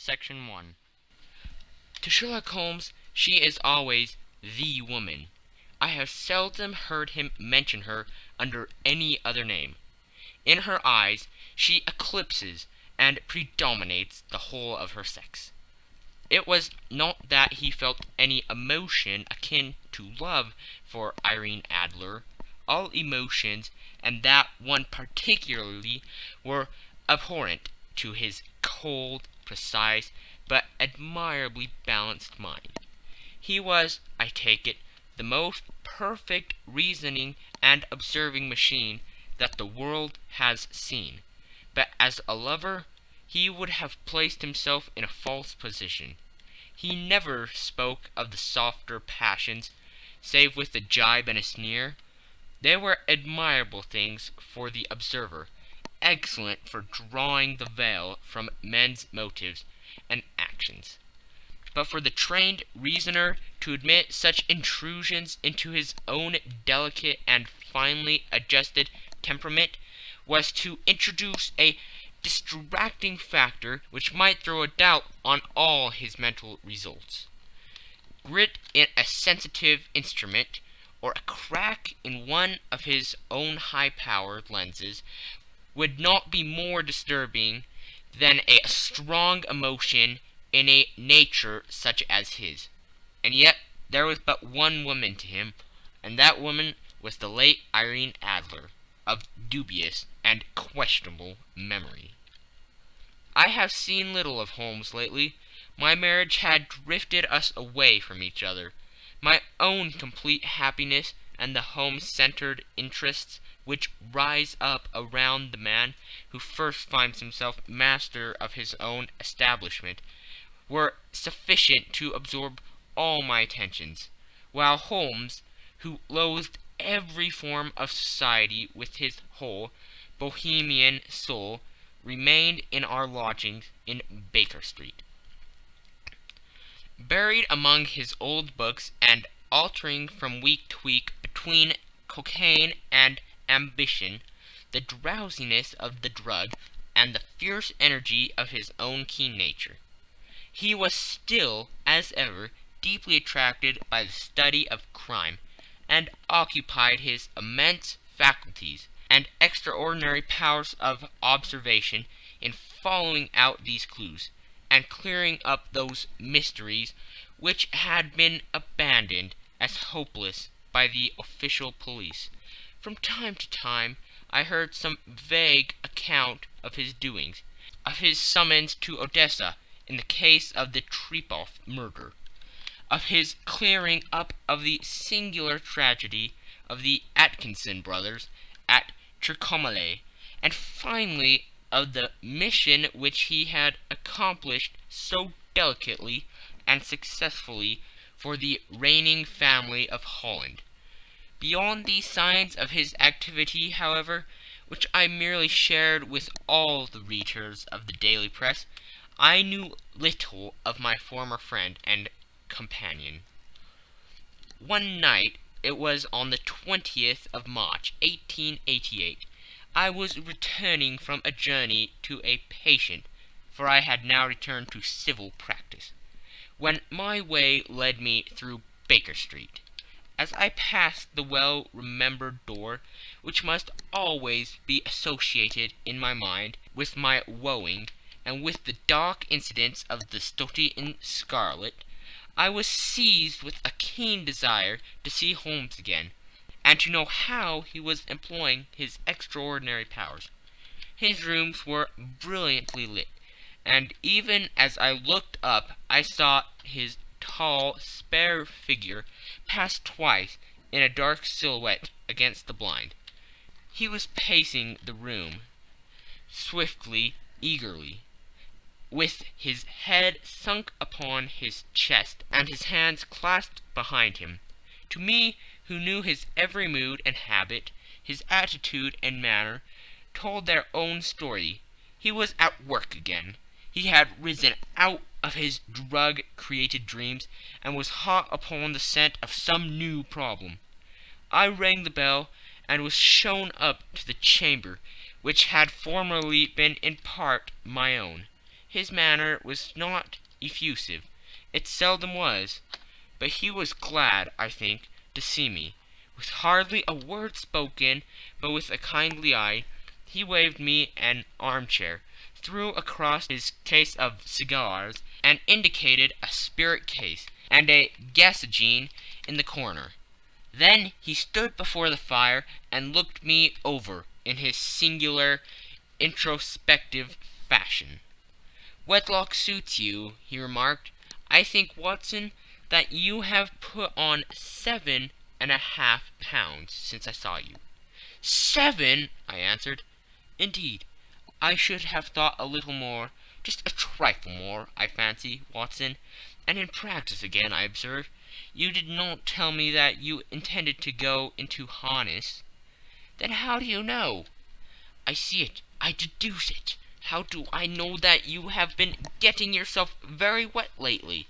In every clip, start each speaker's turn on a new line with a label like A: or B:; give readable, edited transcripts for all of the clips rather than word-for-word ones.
A: Section 1. To Sherlock Holmes, she is always the woman. I have seldom heard him mention her under any other name. In her eyes, she eclipses and predominates the whole of her sex. It was not that he felt any emotion akin to love for Irene Adler. All emotions, and that one particularly, were abhorrent to his cold, precise, but admirably balanced mind. He was, I take it, the most perfect reasoning and observing machine that the world has seen. But as a lover, he would have placed himself in a false position. He never spoke of the softer passions, save with a jibe and a sneer. They were admirable things for the observer, excellent for drawing the veil from men's motives and actions. But for the trained reasoner to admit such intrusions into his own delicate and finely adjusted temperament was to introduce a distracting factor which might throw a doubt on all his mental results. Grit in a sensitive instrument, or a crack in one of his own high-powered lenses, would not be more disturbing than a strong emotion in a nature such as his. And yet there was but one woman to him, and that woman was the late Irene Adler, of dubious and questionable memory. I have seen little of Holmes lately. My marriage had drifted us away from each other. My own complete happiness and the home-centered interests which rise up around the man who first finds himself master of his own establishment were sufficient to absorb all my attentions, while Holmes, who loathed every form of society with his whole bohemian soul, remained in our lodgings in Baker Street. Buried among his old books and altering from week to week between cocaine and ambition, the drowsiness of the drug, and the fierce energy of his own keen nature, he was still, as ever, deeply attracted by the study of crime, and occupied his immense faculties and extraordinary powers of observation in following out these clues, and clearing up those mysteries which had been abandoned as hopeless by the official police. From time to time I heard some vague account of his doings, of his summons to Odessa in the case of the Trepov murder, of his clearing up of the singular tragedy of the Atkinson brothers at Trincomalee, and finally of the mission which he had accomplished so delicately and successfully for the reigning family of Holland. Beyond these signs of his activity, however, which I merely shared with all the readers of the daily press, I knew little of my former friend and companion. One night, it was on the 20th of March, 1888, I was returning from a journey to a patient, for I had now returned to civil practice, when my way led me through Baker Street. As I passed the well-remembered door, which must always be associated in my mind with my wooing, and with the dark incidents of the Stoty in Scarlet, I was seized with a keen desire to see Holmes again, and to know how he was employing his extraordinary powers. His rooms were brilliantly lit, and even as I looked up I saw his tall, spare figure pass twice in a dark silhouette against the blind. He was pacing the room, swiftly, eagerly, with his head sunk upon his chest and his hands clasped behind him. To me, who knew his every mood and habit, his attitude and manner, told their own story. He was at work again. He had risen out of his drug-created dreams, and was hot upon the scent of some new problem. I rang the bell, and was shown up to the chamber which had formerly been in part my own. His manner was not effusive. It seldom was. But he was glad, I think, to see me. With hardly a word spoken, but with a kindly eye, he waved me an armchair, threw across his case of cigars, and indicated a spirit case and a gasogene in the corner. Then he stood before the fire and looked me over in his singular, introspective fashion. "Wedlock suits you," he remarked. "I think, Watson, that you have put on 7.5 pounds since I saw you." "7!" I answered. "Indeed, I should have thought a little more, just a trifle more, I fancy, Watson. And in practice again, I observe. You did not tell me that you intended to go into harness." "Then how do you know?" "I see it. I deduce it. How do I know that you have been getting yourself very wet lately,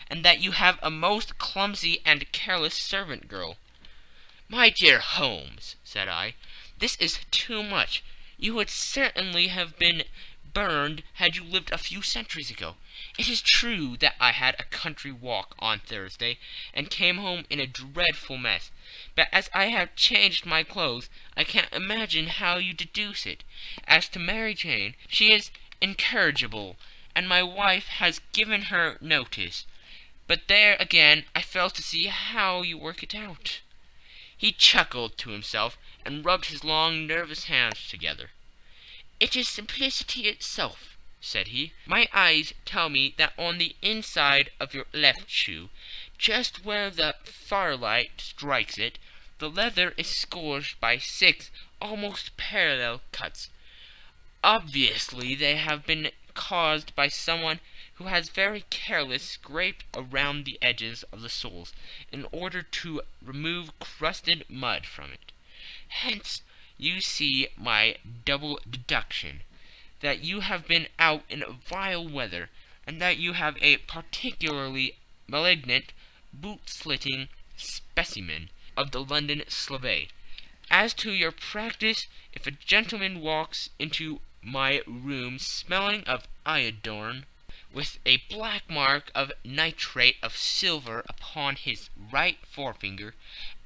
A: and that you have a most clumsy and careless servant girl?" "My dear Holmes," said I, "this is too much. You would certainly have been burned had you lived a few centuries ago. It is true that I had a country walk on Thursday, and came home in a dreadful mess. But as I have changed my clothes, I can't imagine how you deduce it. As to Mary Jane, she is incorrigible, and my wife has given her notice. But there again I fail to see how you work it out." He chuckled to himself, and rubbed his long, nervous hands together. "It is simplicity itself," said he. "My eyes tell me that on the inside of your left shoe, just where the firelight strikes it, the leather is scourged by 6 almost parallel cuts. Obviously they have been caused by someone who has very carelessly scraped around the edges of the soles in order to remove crusted mud from it. Hence you see my double deduction, that you have been out in vile weather, and that you have a particularly malignant, boot-slitting specimen of the London Slave. As to your practice, if a gentleman walks into my room smelling of iodine, with a black mark of nitrate of silver upon his right forefinger,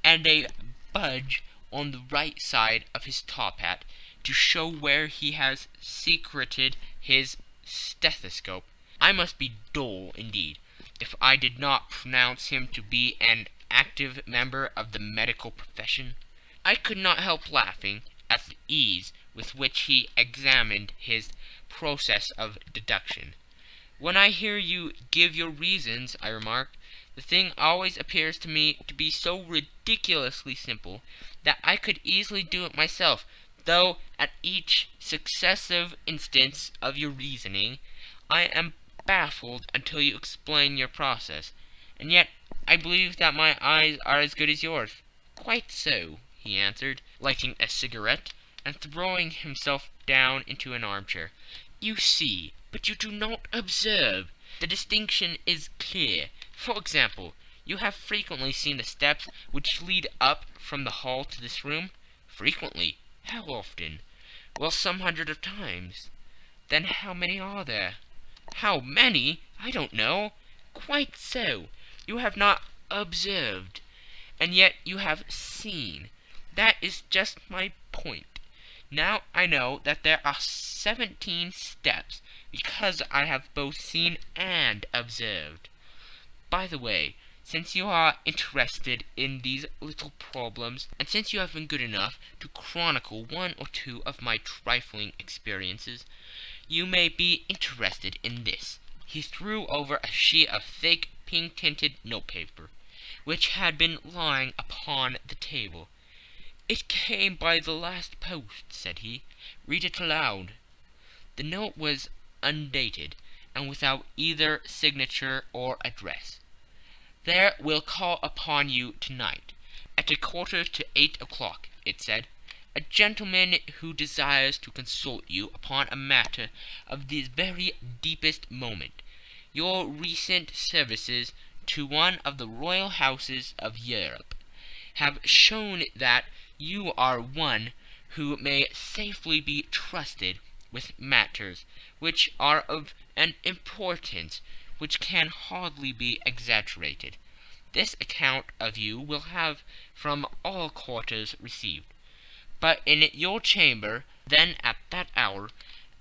A: and a budge on the right side of his top hat, to show where he has secreted his stethoscope, I must be dull indeed, if I did not pronounce him to be an active member of the medical profession." I could not help laughing at the ease with which he examined his process of deduction. "When I hear you give your reasons," I remarked, "the thing always appears to me to be so ridiculously simple that I could easily do it myself, though at each successive instance of your reasoning I am baffled until you explain your process. And yet I believe that my eyes are as good as yours." "Quite so," he answered, lighting a cigarette, and throwing himself down into an armchair. "You see, but you do not observe. The distinction is clear. For example, you have frequently seen the steps which lead up from the hall to this room?" "Frequently." "How often?" "Well, some hundreds of times." "Then how many are there?" "How many? I don't know." "Quite so. You have not observed, and yet you have seen. That is just my point. Now I know that there are 17 steps, because I have both seen and observed. By the way, since you are interested in these little problems, and since you have been good enough to chronicle one or two of my trifling experiences, you may be interested in this." He threw over a sheet of thick, pink-tinted notepaper, which had been lying upon the table. "It came by the last post," said he. "Read it aloud." The note was undated, and without either signature or address. "There will call upon you tonight, at 7:45, it said, "a gentleman who desires to consult you upon a matter of the very deepest moment. Your recent services to one of the royal houses of Europe have shown that you are one who may safely be trusted with matters which are of an importance which can hardly be exaggerated. This account of you will have from all quarters received, but in your chamber then at that hour,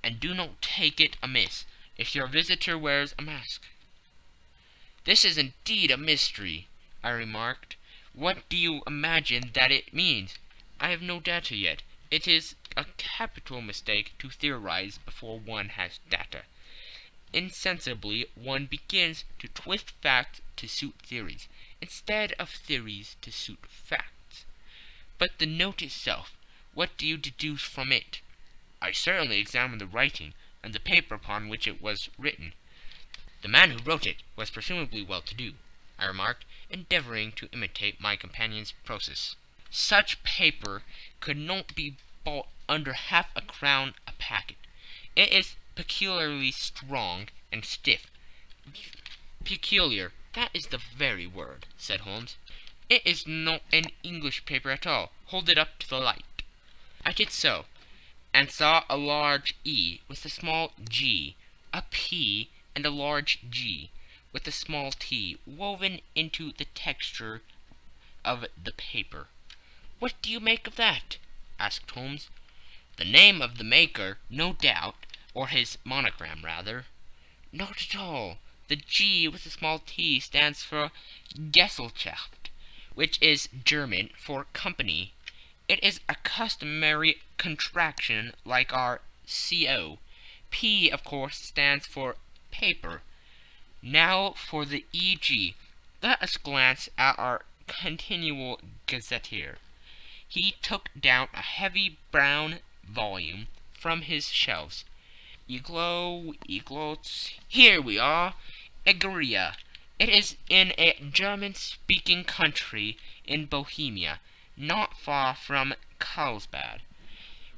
A: and do not take it amiss if your visitor wears a mask." "This is indeed a mystery," I remarked. "What do you imagine that it means?" "I have no data yet. It is a capital mistake to theorize before one has data. Insensibly one begins to twist facts to suit theories, instead of theories to suit facts. But the note itself, what do you deduce from it?" "I certainly examined the writing, and the paper upon which it was written." "The man who wrote it was presumably well-to-do," I remarked, endeavoring to imitate my companion's process. "Such paper could not be bought under half a crown a packet. It is peculiarly strong and stiff." "Peculiar, that is the very word," said Holmes. "It is not an English paper at all. Hold it up to the light." I did so, and saw a large E with a small g, a P and a large G with a small t woven into the texture of the paper. "What do you make of that?" asked Holmes. "The name of the maker, no doubt, or his monogram, rather." "Not at all. The G with the small t stands for Gesellschaft, which is German for company. It is a customary contraction like our CO. P, of course, stands for paper. Now for the EG. Let us glance at our continual gazetteer." He took down a heavy brown volume from his shelves. Eglots. Here we are. Egeria. It is in a German-speaking country in Bohemia, not far from Carlsbad,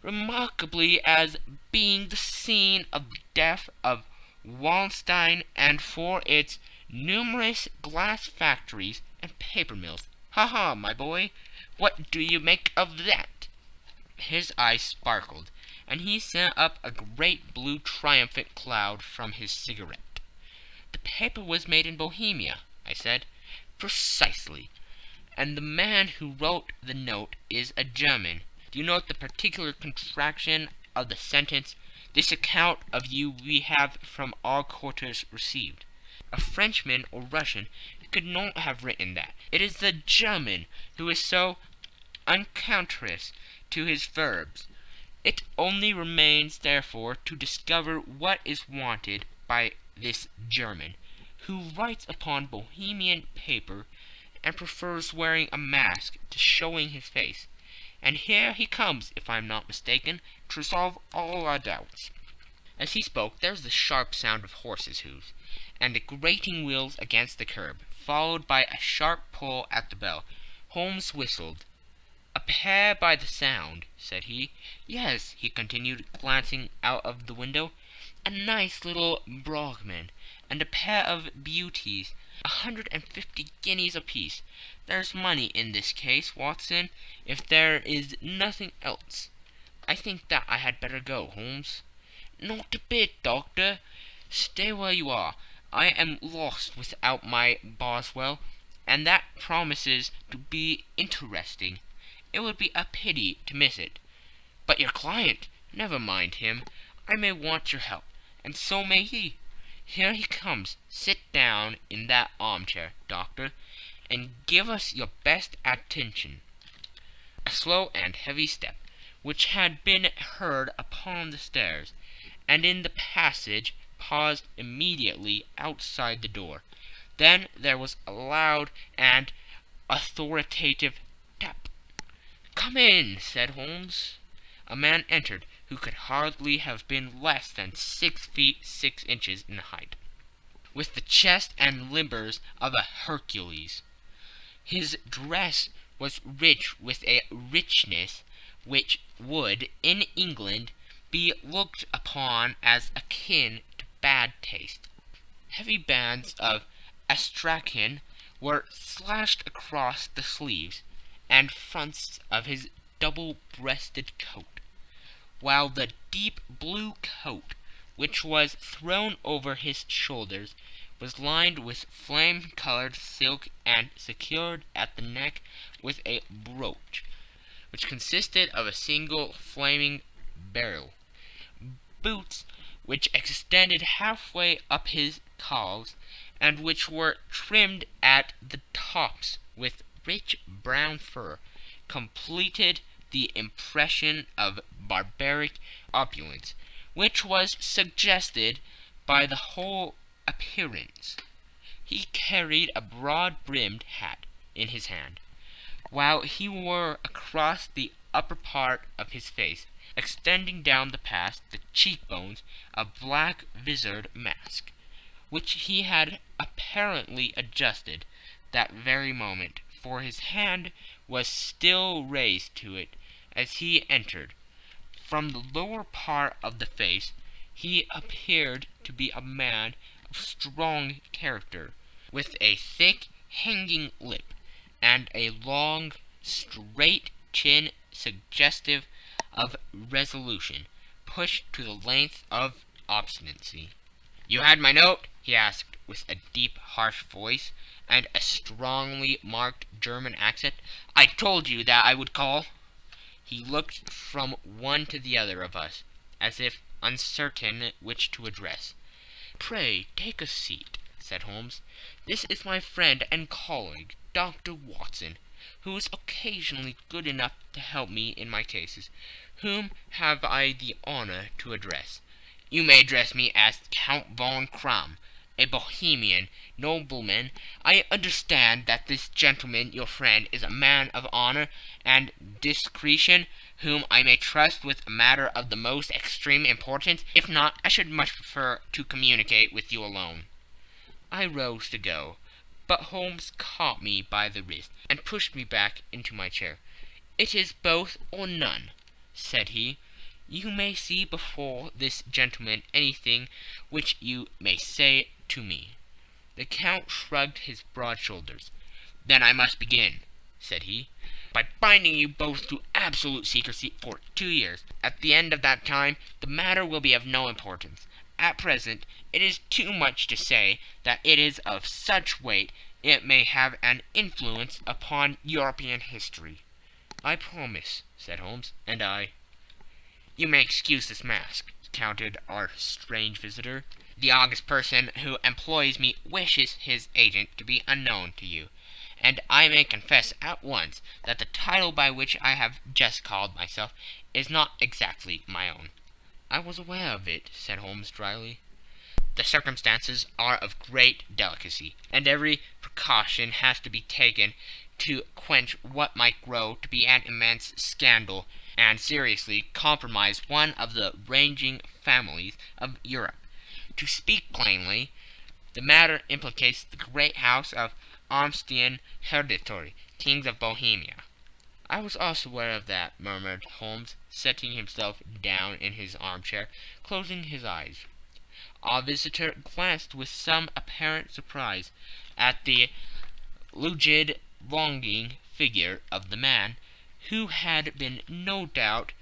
A: remarkably as being the scene of the death of Wallenstein, and for its numerous glass factories and paper mills. Ha, my boy, what do you make of that?" His eyes sparkled, and he sent up a great blue triumphant cloud from his cigarette. "The paper was made in Bohemia," I said. "Precisely. And the man who wrote the note is a German. Do you note the particular contraction of the sentence? 'This account of you we have from all quarters received.' A Frenchman or Russian could not have written that. It is the German who is so unctuous to his verbs. It only remains, therefore, to discover what is wanted by this German, who writes upon Bohemian paper and prefers wearing a mask to showing his face. And here he comes, if I am not mistaken, to resolve all our doubts." As he spoke, there was the sharp sound of horses' hoofs, and the grating wheels against the curb, followed by a sharp pull at the bell. Holmes whistled. "A pair by the sound," said he. "Yes," he continued, glancing out of the window, "a nice little Brogman, and a pair of beauties, 150 guineas apiece. There's money in this case, Watson, if there is nothing else. I think that I had better go, Holmes." "Not a bit, Doctor. Stay where you are. I am lost without my Boswell, and that promises to be interesting. It would be a pity to miss it. But your client, never mind him. I may want your help, and so may he. Here he comes. Sit down in that armchair, Doctor, and give us your best attention." A slow and heavy step, which had been heard upon the stairs and in the passage, paused immediately outside the door. Then there was a loud and authoritative tap. "Come in," said Holmes. A man entered who could hardly have been less than 6 feet 6 inches in height, with the chest and limbers of a Hercules. His dress was rich with a richness which would, in England, be looked upon as akin to bad taste. Heavy bands of astrakhan were slashed across the sleeves and fronts of his double-breasted coat. while the deep blue coat, which was thrown over his shoulders, was lined with flame-colored silk and secured at the neck with a brooch, which consisted of a single flaming beryl. Boots, which extended halfway up his calves, and which were trimmed at the tops with rich brown fur, completed the impression of barbaric opulence, which was suggested by the whole appearance. He carried a broad-brimmed hat in his hand, while he wore across the upper part of his face, extending down past the cheekbones, a black visored mask, which he had apparently adjusted that very moment, for his hand was still raised to it as he entered. From the lower part of the face he appeared to be a man of strong character, with a thick hanging lip, and a long, straight chin suggestive of resolution, pushed to the length of obstinacy. "You had my note?" he asked, with a deep, harsh voice, and a strongly marked German accent. "I told you that I would call." He looked from one to the other of us, as if uncertain which to address. "Pray take a seat," said Holmes. "This is my friend and colleague, Dr. Watson, who is occasionally good enough to help me in my cases. Whom have I the honor to address?" "You may address me as Count von Kramm, a Bohemian nobleman. I understand that this gentleman, your friend, is a man of honor and discretion, whom I may trust with a matter of the most extreme importance. If not, I should much prefer to communicate with you alone." I rose to go, but Holmes caught me by the wrist and pushed me back into my chair. "It is both or none," said he. "You may see before this gentleman anything which you may say to me." The Count shrugged his broad shoulders. "Then I must begin," said he, "by binding you both to absolute secrecy for 2 years. At the end of that time the matter will be of no importance. At present it is too much to say that it is of such weight it may have an influence upon European history." "I promise," said Holmes, "and I—" "You may excuse this mask," countered our strange visitor. "The august person who employs me wishes his agent to be unknown to you, and I may confess at once that the title by which I have just called myself is not exactly my own." "I was aware of it," said Holmes dryly. "The circumstances are of great delicacy, and every precaution has to be taken to quench what might grow to be an immense scandal, and seriously compromise one of the reigning families of Europe. To speak plainly, the matter implicates the great house of Austrian hereditary kings of Bohemia." "I was also aware of that," murmured Holmes, setting himself down in his armchair, closing his eyes. Our visitor glanced with some apparent surprise at the rigid, longing figure of the man, who had been no doubt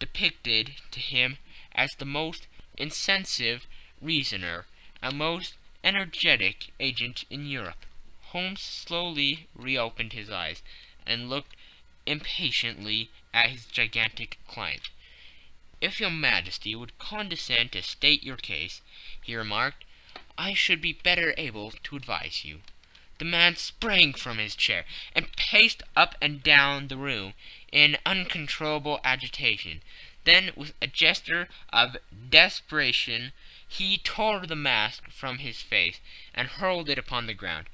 A: depicted to him as the most insensitive reasoner and most energetic agent in Europe. Holmes slowly reopened his eyes and looked impatiently at his gigantic client. "If your Majesty would condescend to state your case," he remarked, "I should be better able to advise you." The man sprang from his chair and paced up and down the room in uncontrollable agitation. Then, with a gesture of desperation, he tore the mask from his face and hurled it upon the ground.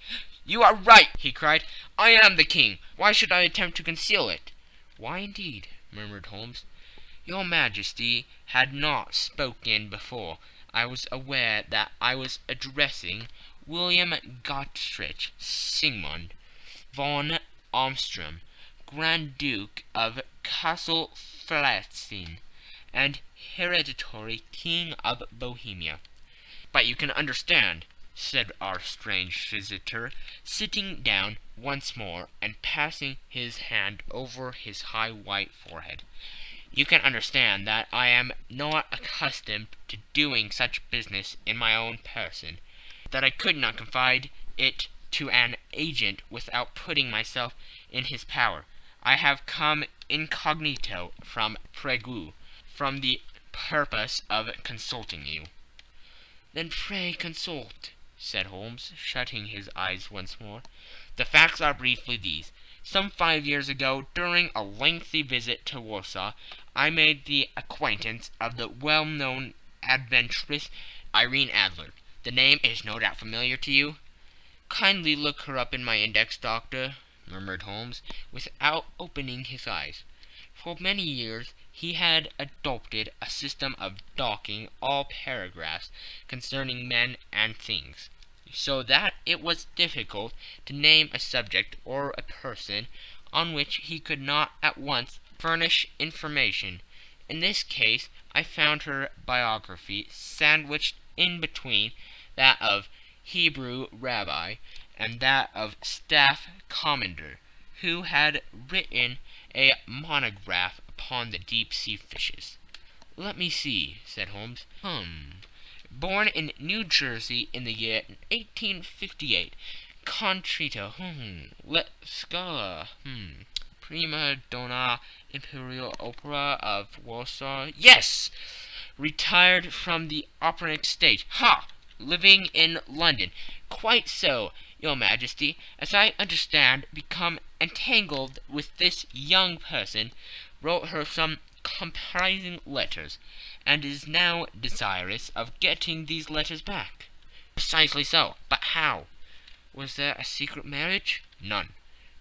A: "You are right!" he cried. "I am the king. Why should I attempt to conceal it?" "Why, indeed?" murmured Holmes. "Your Majesty had not spoken before. I was aware that I was addressing William Gottrich Sigmund von Armstrong, Grand Duke of Kassel-Flatzin, and hereditary King of Bohemia." "But you can understand," said our strange visitor, sitting down once more and passing his hand over his high white forehead. You can understand that I am not accustomed to doing such business in my own person, that I could not confide it to an agent without putting myself in his power. I have come incognito from Prague, from the purpose of consulting you." "Then pray consult," said Holmes, shutting his eyes once more. "The facts are briefly these. Some 5 years ago, during a lengthy visit to Warsaw, I made the acquaintance of the well-known adventuress Irene Adler. The name is no doubt familiar to you?" "Kindly look her up in my index, Doctor," murmured Holmes, without opening his eyes. For many years he had adopted a system of docking all paragraphs concerning men and things, so that it was difficult to name a subject or a person on which he could not at once furnish information. In this case I found her biography sandwiched in between that of Hebrew rabbi and that of staff commander, who had written a monograph upon the deep-sea fishes. "Let me see," said Holmes. Born in New Jersey in the year 1858. Contrito. Let Scala. Prima donna Imperial Opera of Warsaw. Yes! Retired from the operatic stage. Ha! Living in London. Quite so, Your Majesty. As I understand, become entangled with this young person, wrote her some comprising letters, and is now desirous of getting these letters back." "Precisely so. But how?" "Was there a secret marriage?" "None."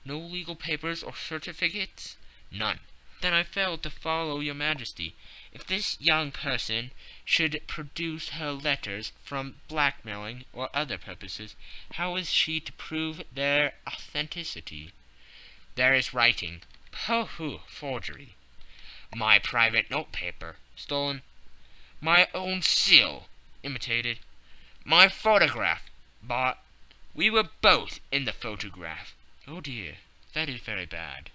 A: "No legal papers or certificates?" "None." "Then I fail to follow, Your Majesty. If this young person should produce her letters from blackmailing or other purposes, how is she to prove their authenticity?" "There is writing." "Pooh! Forgery." "My private notepaper." "Stolen." "My own seal." "Imitated." "My photograph." "Bought." "We were both in the photograph." "Oh dear, that is very bad.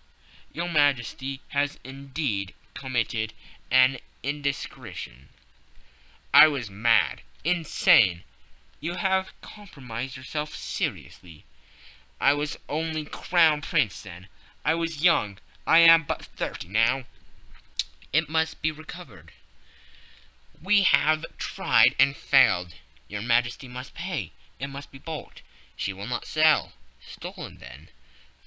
A: Your Majesty has indeed committed an indiscretion." "I was mad, insane." "You have compromised yourself seriously." "I was only Crown Prince then. I was young. I am but 30 now." "It must be recovered." "We have tried and failed." "Your Majesty must pay. It must be bought." "She will not sell." "Stolen, then."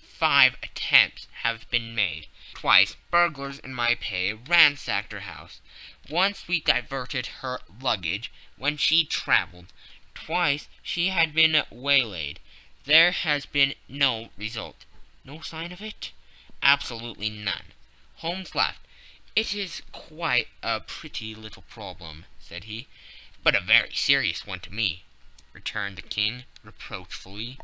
A: 5 attempts have been made. Twice burglars in my pay ransacked her house. Once we diverted her luggage when she travelled. Twice she had been waylaid. There has been no result. "No sign of it?" "Absolutely none." Holmes laughed. "It is quite a pretty little problem," said he. "But a very serious one to me," returned the King, reproachfully.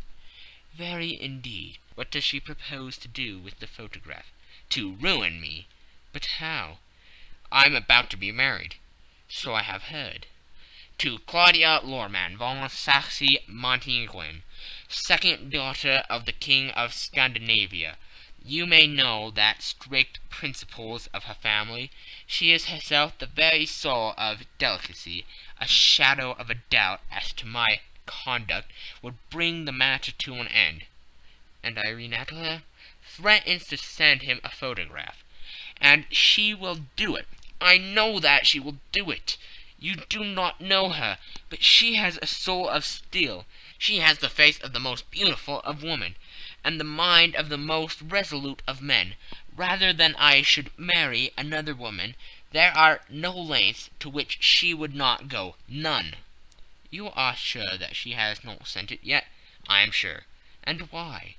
A: "Very indeed. What does she propose to do with the photograph?" "To ruin me." "But how?" "I'm about to be married." "So I have heard." "To Claudia Lorman von Saxe-Montenegrin, second daughter of the King of Scandinavia. You may know the strict principles of her family. She is herself the very soul of delicacy. A shadow of a doubt as to my conduct would bring the matter to an end." "And Irene Adler?" "Threatens to send him a photograph. And she will do it. I know that she will do it. You do not know her, but she has a soul of steel. She has the face of the most beautiful of women, and the mind of the most resolute of men. Rather than I should marry another woman, there are no lengths to which she would not go. None." "You are sure that she has not sent it yet?" "I am sure." "And why?"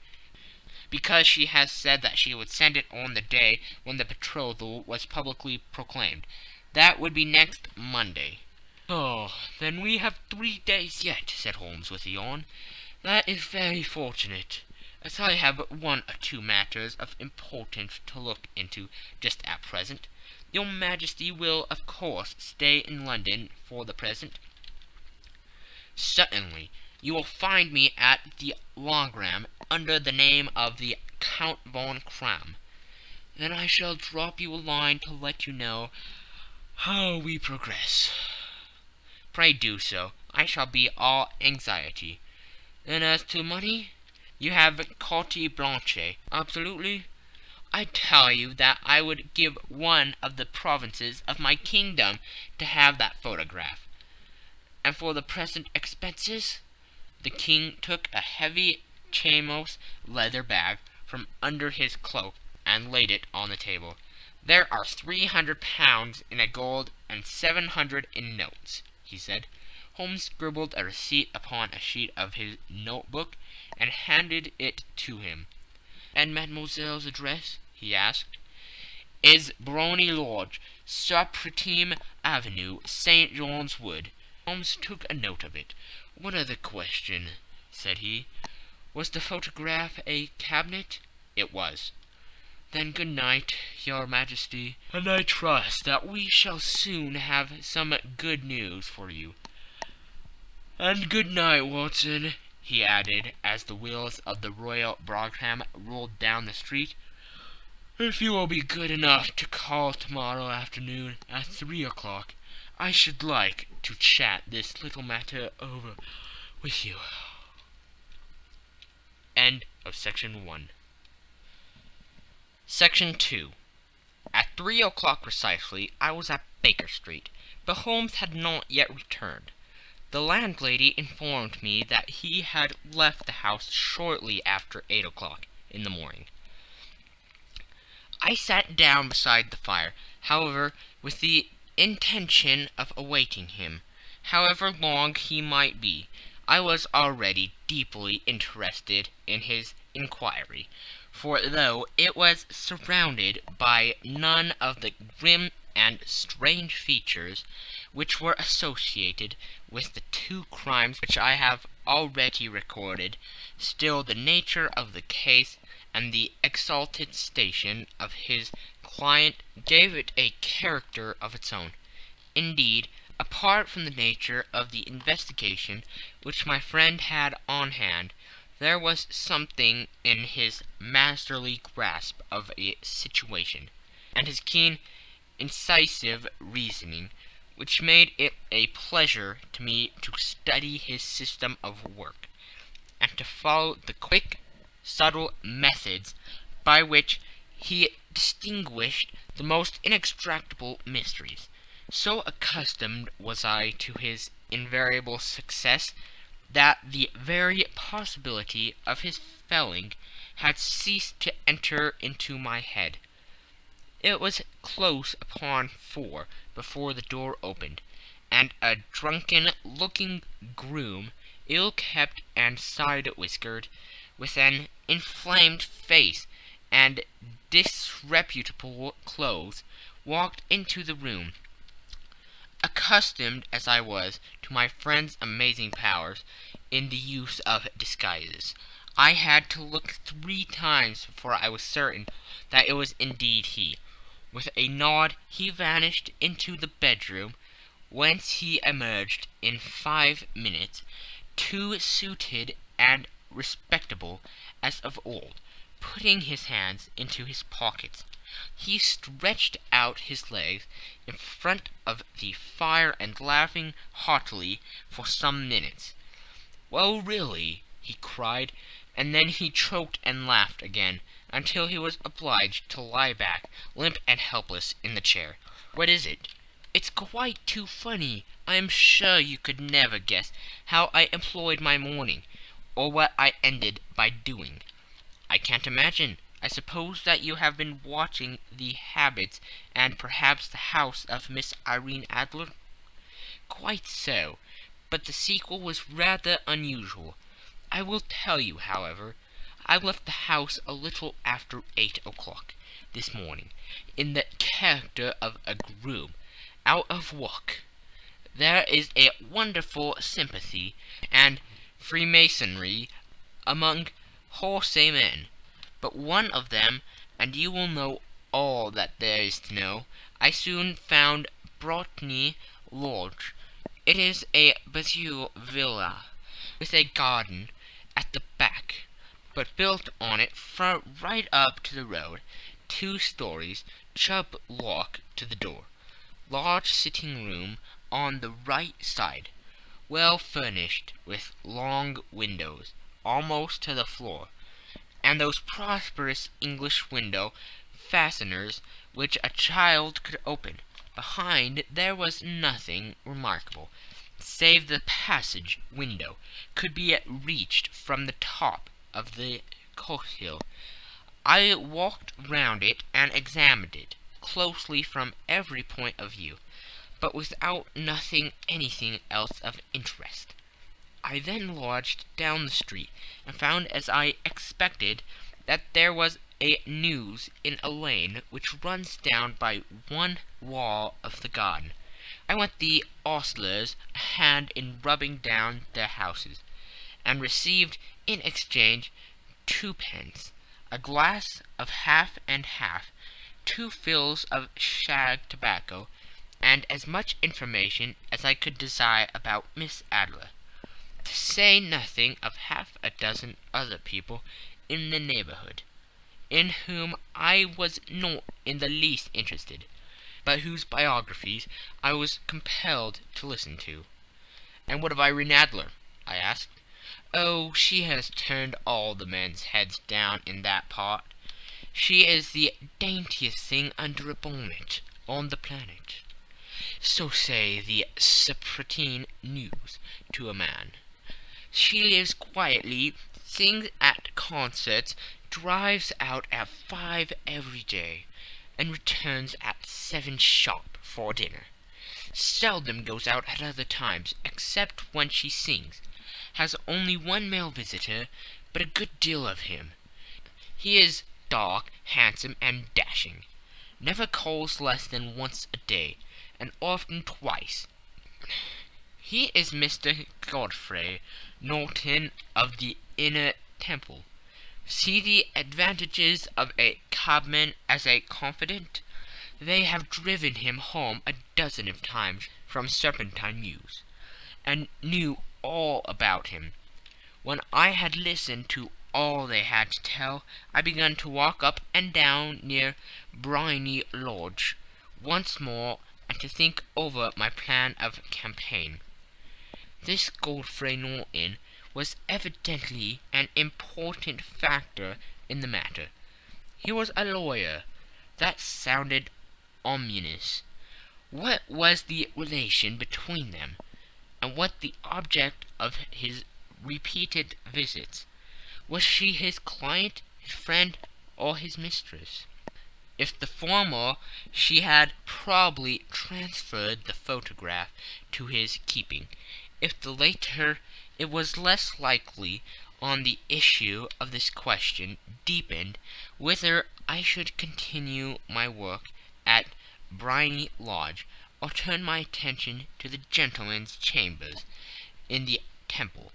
A: "Because she has said that she would send it on the day when the betrothal was publicly proclaimed. That would be next Monday." "Oh, then we have 3 days yet," said Holmes with a yawn. "That is very fortunate, as I have 1 or 2 matters of importance to look into just at present. Your Majesty will, of course, stay in London for the present?" "Certainly. You will find me at the Langham under the name of the Count von Kram." then I shall drop you a line to let you know how we progress. Pray do so. I shall be all anxiety. And as to money, you have carte blanche. Absolutely. I tell you that I would give one of the provinces of my kingdom to have that photograph. And for the present expenses, the king took a heavy chamois leather bag from under his cloak and laid it on the table. There are 300 pounds in gold and 700 in notes, he said. Holmes scribbled a receipt upon a sheet of his notebook and handed it to him. And mademoiselle's address, he asked. Is Brony Lodge, Supreme Avenue, St. John's Wood. Holmes took a note of it. One other question, said he. Was the photograph a cabinet? It was. Then good night, your majesty, and I trust that we shall soon have some good news for you. And good night, Watson, he added, as the wheels of the royal brougham rolled down the street. If you will be good enough to call tomorrow afternoon at 3 o'clock, I should like to chat this little matter over with you. End of Section 1. Section 2. At 3 o'clock precisely, I was at Baker Street, but Holmes had not yet returned. The landlady informed me that he had left the house shortly after 8 o'clock in the morning. I sat down beside the fire, however, with the intention of awaiting him. However long he might be, I was already deeply interested in his inquiry, for though it was surrounded by none of the grim and strange features which were associated with the two crimes which I have already recorded, still the nature of the case and the exalted station of his client gave it a character of its own. Indeed, apart from the nature of the investigation which my friend had on hand, there was something in his masterly grasp of a situation, and his keen, incisive reasoning, which made it a pleasure to me to study his system of work, and to follow the quick, subtle methods by which he distinguished the most inextractable mysteries. So accustomed was I to his invariable success that the very possibility of his failing had ceased to enter into my head. It was close upon 4 before the door opened, and a drunken-looking groom, ill-kept and side-whiskered, with an inflamed face and disreputable clothes, walked into the room. Accustomed as I was to my friend's amazing powers in the use of disguises, I had to look 3 times before I was certain that it was indeed he. With a nod he vanished into the bedroom, whence he emerged in 5 minutes, too suited and respectable as of old, putting his hands into his pockets. He stretched out his legs in front of the fire and laughing heartily for some minutes. Well, really, he cried, and then he choked and laughed again, until he was obliged to lie back, limp and helpless, in the chair. What is it? It's quite too funny. I am sure you could never guess how I employed my morning, or what I ended by doing. I can't imagine. I suppose that you have been watching the habits and perhaps the house of Miss Irene Adler? Quite so, but the sequel was rather unusual. I will tell you, however. I left the house a little after 8 o'clock this morning, in the character of a groom, out of work. There is a wonderful sympathy and freemasonry among horsemen, but one of them, and you will know all that there is to know, I soon found Brotny Lodge. It is a Bazille villa, with a garden at the back, but built on it right up to the road. 2 stories, Chubb lock to the door. Large sitting room on the right side, well furnished with long windows almost to the floor, and those prosperous English window fasteners which a child could open. Behind there was nothing remarkable, save the passage window could be reached from the top of the coach-hill. I walked round it and examined it closely from every point of view, but without nothing anything else of interest. I then lodged down the street, and found, as I expected, that there was a news in a lane which runs down by one wall of the garden. I lent the ostlers a hand in rubbing down their houses, and received in exchange 2 pence, a glass of half and half, 2 fills of shag tobacco, and as much information as I could desire about Miss Adler, to say nothing of half a dozen other people in the neighborhood, in whom I was not in the least interested, but whose biographies I was compelled to listen to. "And what of Irene Adler?" I asked. "Oh, she has turned all the men's heads down in that part. She is the daintiest thing under a bonnet on the planet. So say the Sappratine News to a man. She lives quietly, sings at concerts, drives out at 5 every day, and returns at 7 sharp for dinner. Seldom goes out at other times, except when she sings. Has only 1 male visitor, but a good deal of him. He is dark, handsome, and dashing. Never calls less than once a day, and often twice. He is Mr. Godfrey Norton of the Inner Temple. See the advantages of a cabman as a confidant. They have driven him home a dozen of times from Serpentine Mews, and knew all about him. When I had listened to all they had to tell, I began to walk up and down near Briony Lodge once more, and to think over my plan of campaign. This Godfrey Norton was evidently an important factor in the matter. He was a lawyer. That sounded ominous. What was the relation between them, and what the object of his repeated visits? Was she his client, his friend, or his mistress? If the former, she had probably transferred the photograph to his keeping. If the latter, it was less likely, on the issue of this question deepened, whether I should continue my work at Briony Lodge, or turn my attention to the gentlemen's chambers in the Temple.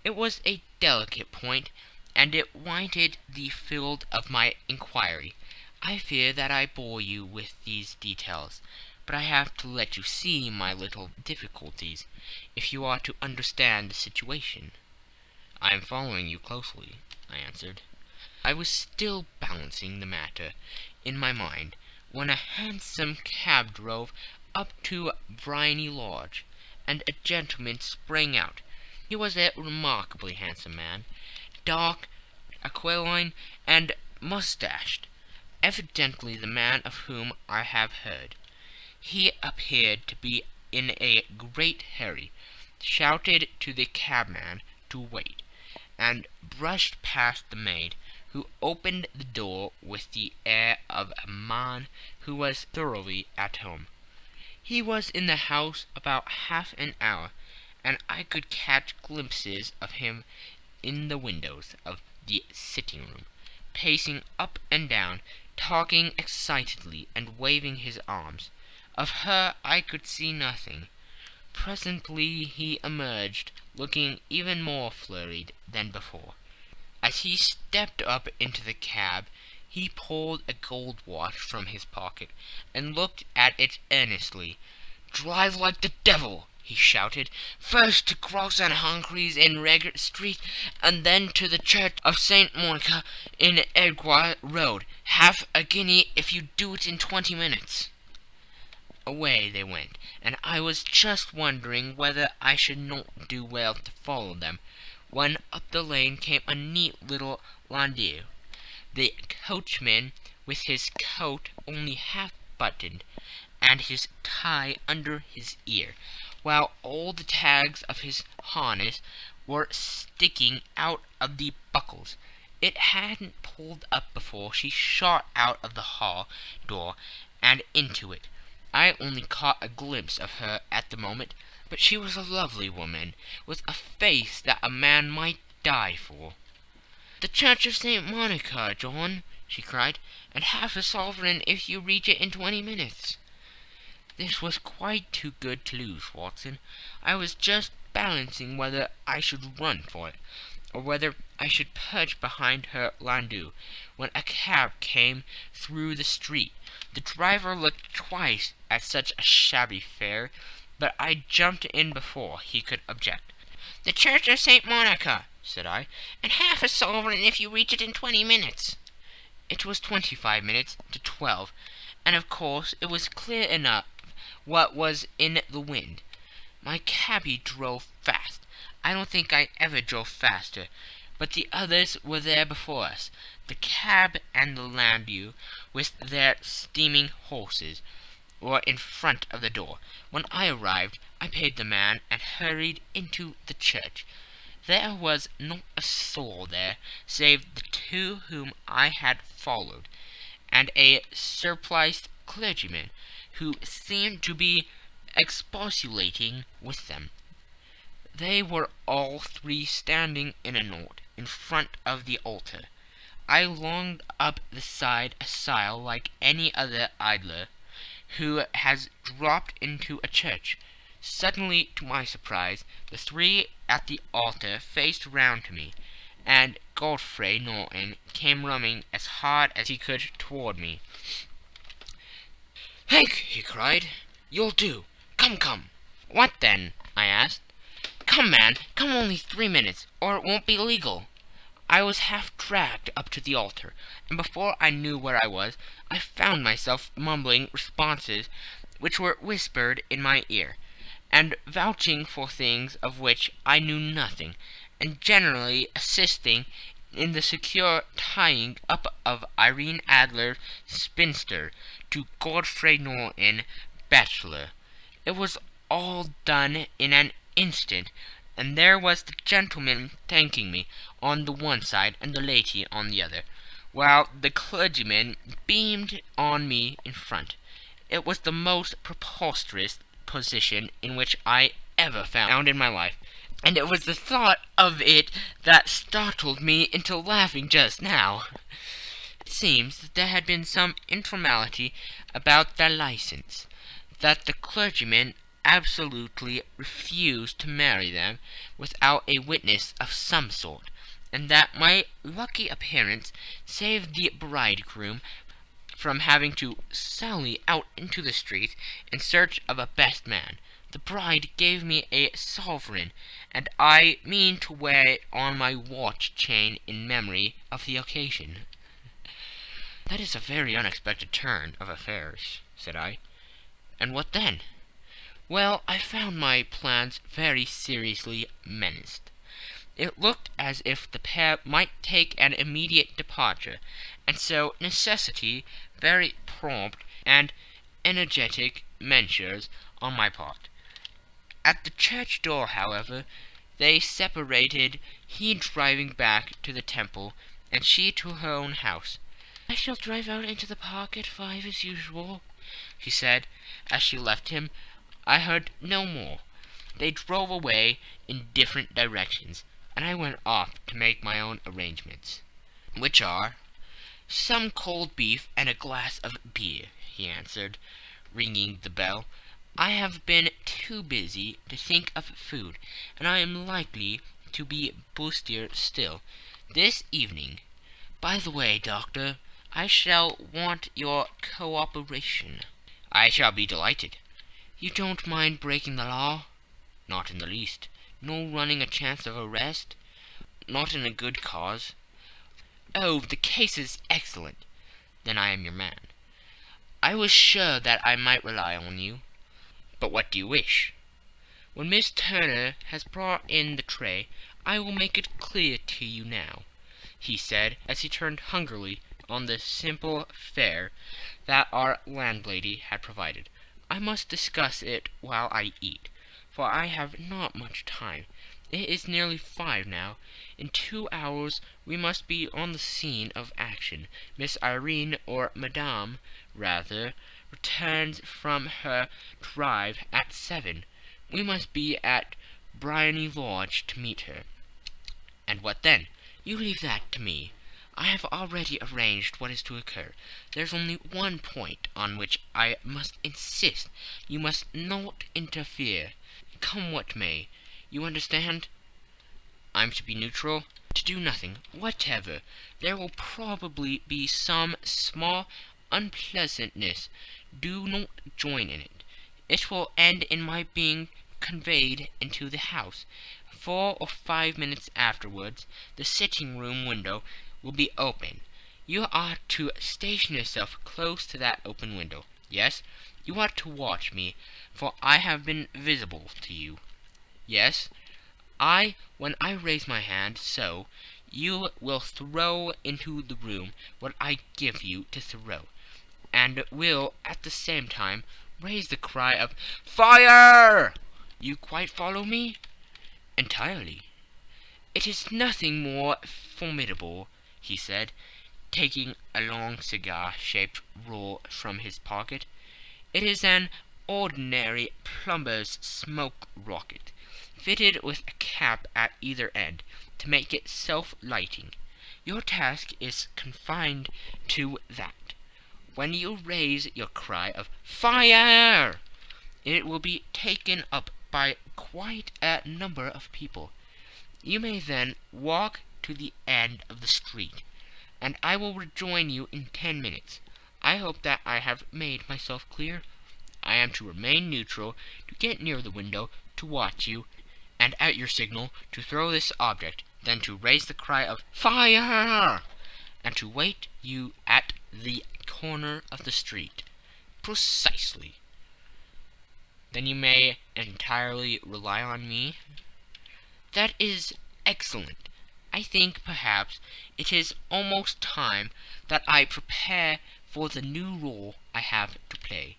A: It was a delicate point, and it wanted the field of my inquiry. I fear that I bore you with these details, but I have to let you see my little difficulties, if you are to understand the situation. "I am following you closely," I answered. I was still balancing the matter in my mind, when a hansom cab drove up to Briony Lodge, and a gentleman sprang out. He was a remarkably handsome man, dark, aquiline, and moustached, evidently the man of whom I have heard. He appeared to be in a great hurry, shouted to the cabman to wait, and brushed past the maid, who opened the door with the air of a man who was thoroughly at home. He was in the house about half an hour, and I could catch glimpses of him in the windows of the sitting-room, pacing up and down, talking excitedly and waving his arms. Of her I could see nothing. Presently he emerged, looking even more flurried than before. As he stepped up into the cab, he pulled a gold watch from his pocket, and looked at it earnestly. "Drive like the devil," he shouted. "First to Cross and Humphrey's in Regent Street, and then to the Church of St. Monica in Edgware Road. Half a guinea if you do it in 20 minutes." Away they went, and I was just wondering whether I should not do well to follow them, when up the lane came a neat little landau, the coachman with his coat only half buttoned, and his tie under his ear, while all the tags of his harness were sticking out of the buckles. It hadn't pulled up before she shot out of the hall door and into it. I only caught a glimpse of her at the moment, but she was a lovely woman, with a face that a man might die for. "The Church of St. Monica, John," she cried, "and half a sovereign if you reach it in 20 minutes. This was quite too good to lose, Watson. I was just balancing whether I should run for it, or whether I should perch behind her landau, when a cab came through the street. The driver looked twice at such a shabby fare, but I jumped in before he could object. "The Church of St. Monica," said I, "and half a sovereign if you reach it in 20 minutes. It was 25 minutes to 12, and of course it was clear enough what was in the wind. My cabby drove fast. I don't think I ever drove faster, but the others were there before us, the cab and the landau, with their steaming horses, were in front of the door. When I arrived, I paid the man and hurried into the church. There was not a soul there, save the two whom I had followed, and a surpliced clergyman, who seemed to be expostulating with them. They were all three standing in a knot in front of the altar. I longed up the side aisle like any other idler who has dropped into a church. Suddenly, to my surprise, the three at the altar faced round to me, and Godfrey Norton came running as hard as he could toward me. "Hank," he cried, "you'll do. Come, come." "What then?" I asked. "Come, man, come, only 3 minutes, or it won't be legal." I was half dragged up to the altar, and before I knew where I was, I found myself mumbling responses which were whispered in my ear, and vouching for things of which I knew nothing, and generally assisting in the secure tying up of Irene Adler, spinster, to Godfrey Norton, bachelor. It was all done in an instant, and there was the gentleman thanking me on the one side and the lady on the other, while the clergyman beamed on me in front. It was the most preposterous position in which I ever found in my life, and it was the thought of it that startled me into laughing just now. It seems that there had been some informality about their license, that the clergyman absolutely refused to marry them without a witness of some sort, and that my lucky appearance saved the bridegroom from having to sally out into the street in search of a best man. The bride gave me a sovereign, and I mean to wear it on my watch chain in memory of the occasion. "That is a very unexpected turn of affairs," said I. "And what then?" "Well, I found my plans very seriously menaced. It looked as if the pair might take an immediate departure, and so necessity very prompt and energetic measures on my part. At the church door, however, they separated, he driving back to the Temple, and she to her own house. "I shall drive out into the park at 5 as usual," she said, as she left him. I heard no more. They drove away in different directions, and I went off to make my own arrangements. "Which are?" "Some cold beef and a glass of beer," he answered, ringing the bell. "I have been too busy to think of food, and I am likely to be bustier still this evening. By the way, Doctor, I shall want your cooperation." "I shall be delighted." "You don't mind breaking the law?" Not in the least. No running a chance of arrest? Not in a good cause? Oh, the case is excellent. Then I am your man. I was sure that I might rely on you. But what do you wish? When Miss Turner has brought in the tray, I will make it clear to you now, he said, as he turned hungrily on the simple fare that our landlady had provided. I must discuss it while I eat, for I have not much time. It is nearly 5 now. In 2 hours we must be on the scene of action. Miss Irene, or Madame, rather, returns from her drive at 7. We must be at Briony Lodge to meet her. And what then? You leave that to me. I have already arranged what is to occur. There's only one point on which I must insist. You must not interfere, come what may. You understand? I'm to be neutral, to do nothing whatever. There will probably be some small unpleasantness. Do not join in it. It will end in my being conveyed into the house. 4 or 5 minutes afterwards, the sitting-room window will be open. You are to station yourself close to that open window. Yes, you are to watch me, for I have been visible to you. Yes, when I raise my hand, so, you will throw into the room what I give you to throw, and will, at the same time, raise the cry of "Fire!" You quite follow me? Entirely. It is nothing more formidable, he said, taking a long cigar-shaped roll from his pocket. It is an ordinary plumber's smoke rocket, fitted with a cap at either end, to make it self-lighting. Your task is confined to that. When you raise your cry of "Fire!" it will be taken up by quite a number of people. You may then walk to the end of the street, and I will rejoin you in 10 minutes. I hope that I have made myself clear. I am to remain neutral, to get near the window, to watch you, and at your signal to throw this object, then to raise the cry of "Fire!" and to wait you at the corner of the street. Precisely. Then you may entirely rely on me? That is excellent. I think, perhaps, it is almost time that I prepare for the new role I have to play.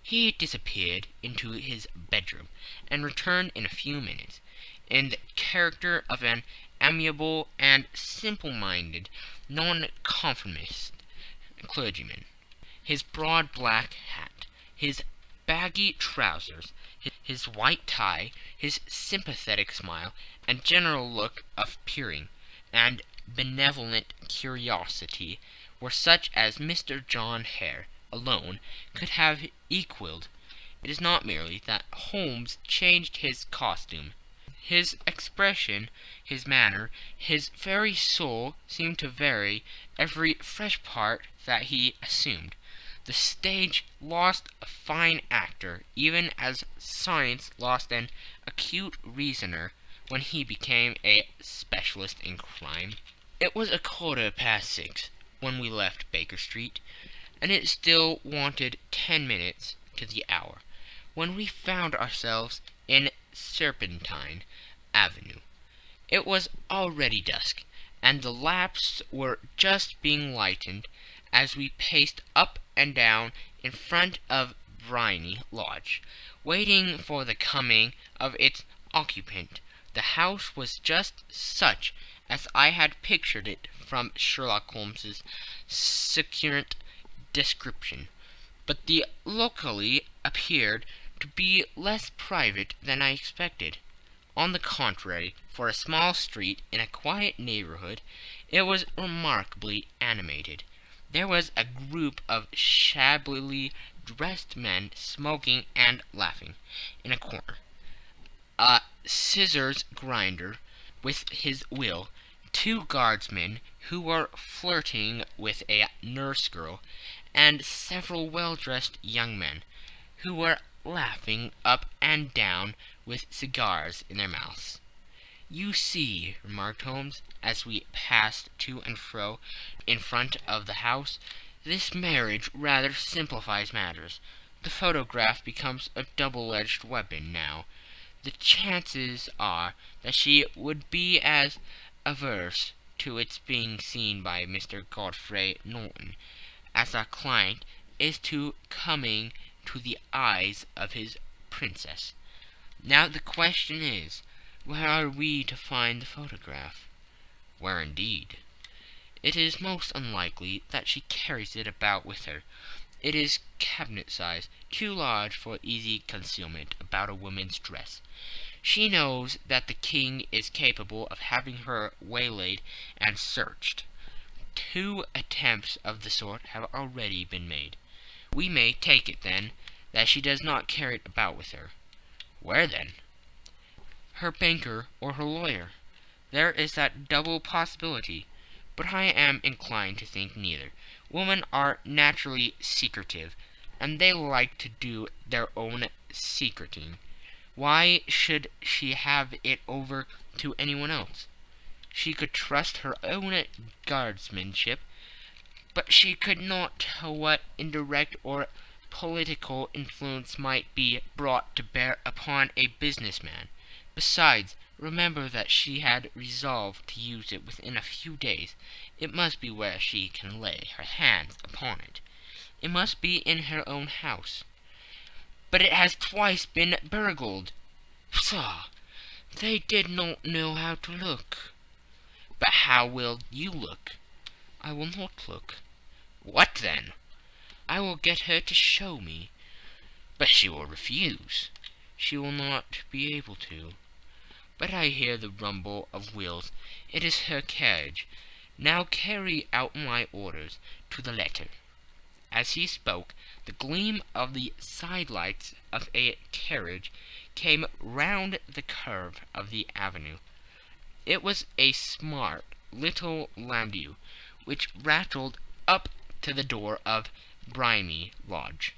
A: He disappeared into his bedroom, and returned in a few minutes, in the character of an amiable and simple-minded nonconformist clergyman. His broad black hat, his baggy trousers, his white tie, his sympathetic smile, and general look of peering and benevolent curiosity were such as Mr. John Hare alone could have equalled. It is not merely that Holmes changed his costume. His expression, his manner, his very soul seemed to vary every fresh part that he assumed. The stage lost a fine actor, even as science lost an acute reasoner when he became a specialist in crime. It was 6:15 when we left Baker Street, and it still wanted 10 minutes to the hour, when we found ourselves in Serpentine Avenue. It was already dusk, and the lamps were just being lighted as we paced up and down in front of Briony Lodge, waiting for the coming of its occupant. The house was just such as I had pictured it from Sherlock Holmes's succinct description, but the locale appeared to be less private than I expected. On the contrary, for a small street in a quiet neighborhood, it was remarkably animated. There was a group of shabbily dressed men smoking and laughing in a corner. A scissors grinder with his wheel, 2 guardsmen who were flirting with a nurse girl, and several well-dressed young men who were laughing up and down with cigars in their mouths. "You see," remarked Holmes, as we passed to and fro in front of the house, "this marriage rather simplifies matters. The photograph becomes a double-edged weapon now. The chances are that she would be as averse to its being seen by Mr. Godfrey Norton as our client is to coming to the eyes of his princess. Now the question is, where are we to find the photograph?" "Where indeed? It is most unlikely that she carries it about with her. It is cabinet-size, too large for easy concealment about a woman's dress. She knows that the king is capable of having her waylaid and searched. 2 attempts of the sort have already been made. We may take it, then, that she does not carry it about with her." "Where, then?" "Her banker or her lawyer. There is that double possibility, but I am inclined to think neither. Women are naturally secretive, and they like to do their own secreting. Why should she have it over to anyone else? She could trust her own guardsmanship, but she could not tell what indirect or political influence might be brought to bear upon a businessman. Besides, remember that she had resolved to use it within a few days. It must be where she can lay her hands upon it. It must be in her own house." "But it has twice been burgled." "Pshaw! They did not know how to look." "But how will you look?" "I will not look." "What then?" "I will get her to show me." "But she will refuse." "She will not be able to. But I hear the rumble of wheels. It is her carriage. Now carry out my orders to the letter." As he spoke, the gleam of the side-lights of a carriage came round the curve of the avenue. It was a smart little landau, which rattled up to the door of Brimy Lodge.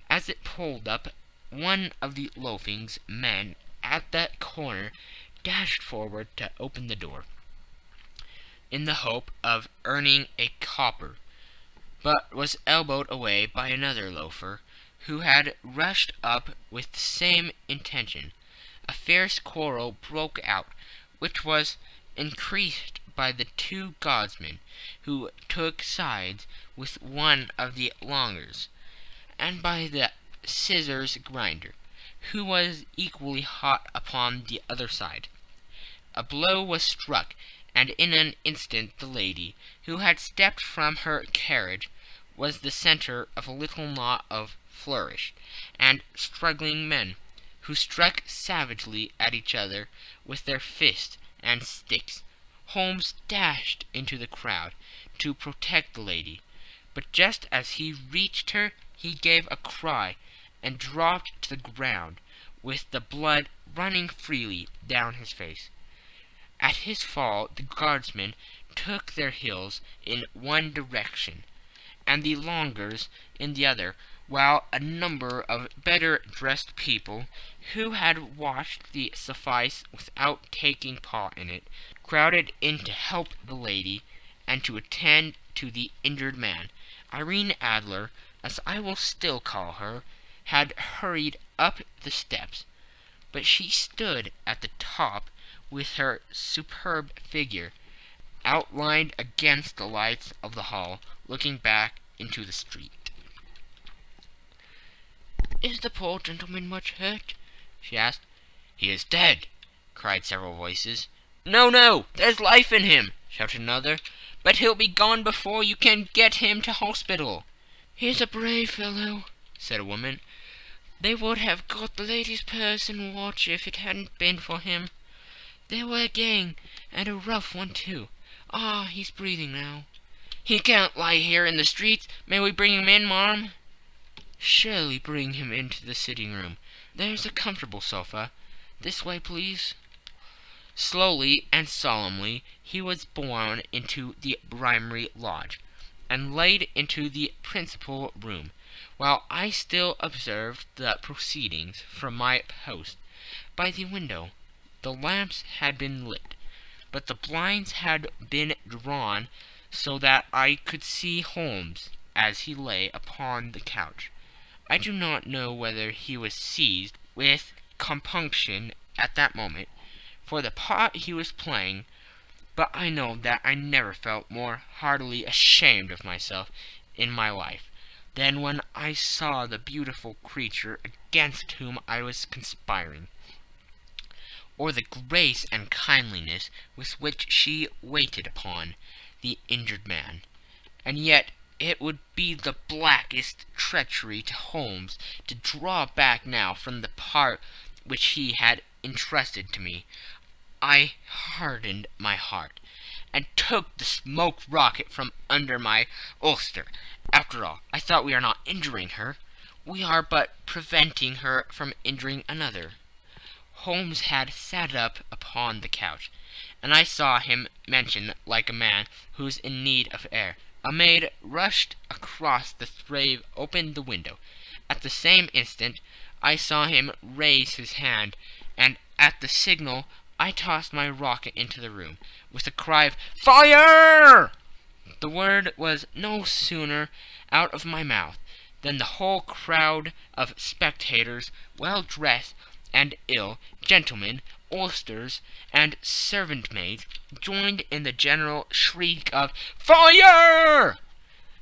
A: As it pulled up, one of the loafing men at the corner dashed forward to open the door, in the hope of earning a copper, but was elbowed away by another loafer, who had rushed up with the same intention. A fierce quarrel broke out, which was increased by the 2 guardsmen, who took sides with one of the longers, and by the scissors grinder, who was equally hot upon the other side. A blow was struck, and in an instant the lady, who had stepped from her carriage, was the centre of a little knot of flourished and struggling men, who struck savagely at each other with their fists and sticks. Holmes dashed into the crowd to protect the lady, but just as he reached her he gave a cry and dropped to the ground, with the blood running freely down his face. At his fall the guardsmen took their heels in one direction, and the longers in the other, while a number of better-dressed people, who had watched the suffice without taking part in it, crowded in to help the lady and to attend to the injured man. Irene Adler, as I will still call her, had hurried up the steps, but she stood at the top with her superb figure outlined against the lights of the hall, looking back into the street. "Is the poor gentleman much hurt?" she asked. "He is dead," cried several voices. "No, no, there's life in him," shouted another, "but he'll be gone before you can get him to hospital." "He's a brave fellow," said a woman. "They would have got the lady's purse and watch if it hadn't been for him. They were a gang, and a rough one, too. Ah, he's breathing now." "He can't lie here in the streets. May we bring him in, marm?" "Surely bring him into the sitting-room. There's a comfortable sofa. This way, please." Slowly and solemnly he was borne into the Brimy Lodge, and laid into the principal room. While I still observed the proceedings from my post, by the window. The lamps had been lit, but the blinds had been drawn so that I could see Holmes as he lay upon the couch. I do not know whether he was seized with compunction at that moment for the part he was playing, but I know that I never felt more heartily ashamed of myself in my life than when I saw the beautiful creature against whom I was conspiring, or the grace and kindliness with which she waited upon the injured man. And yet it would be the blackest treachery to Holmes to draw back now from the part which he had entrusted to me. I hardened my heart, and took the smoked rocket from under my ulster. After all, I thought, we are not injuring her. We are but preventing her from injuring another. Holmes had sat up upon the couch, and I saw him mention like a man who is in need of air. A maid rushed across the threshold, opened the window. At the same instant I saw him raise his hand, and at the signal I tossed my rocket into the room, with a cry of "Fire!" The word was no sooner out of my mouth than the whole crowd of spectators, well dressed and ill, gentlemen, ulsters, and servant-maids, joined in the general shriek of "Fire!"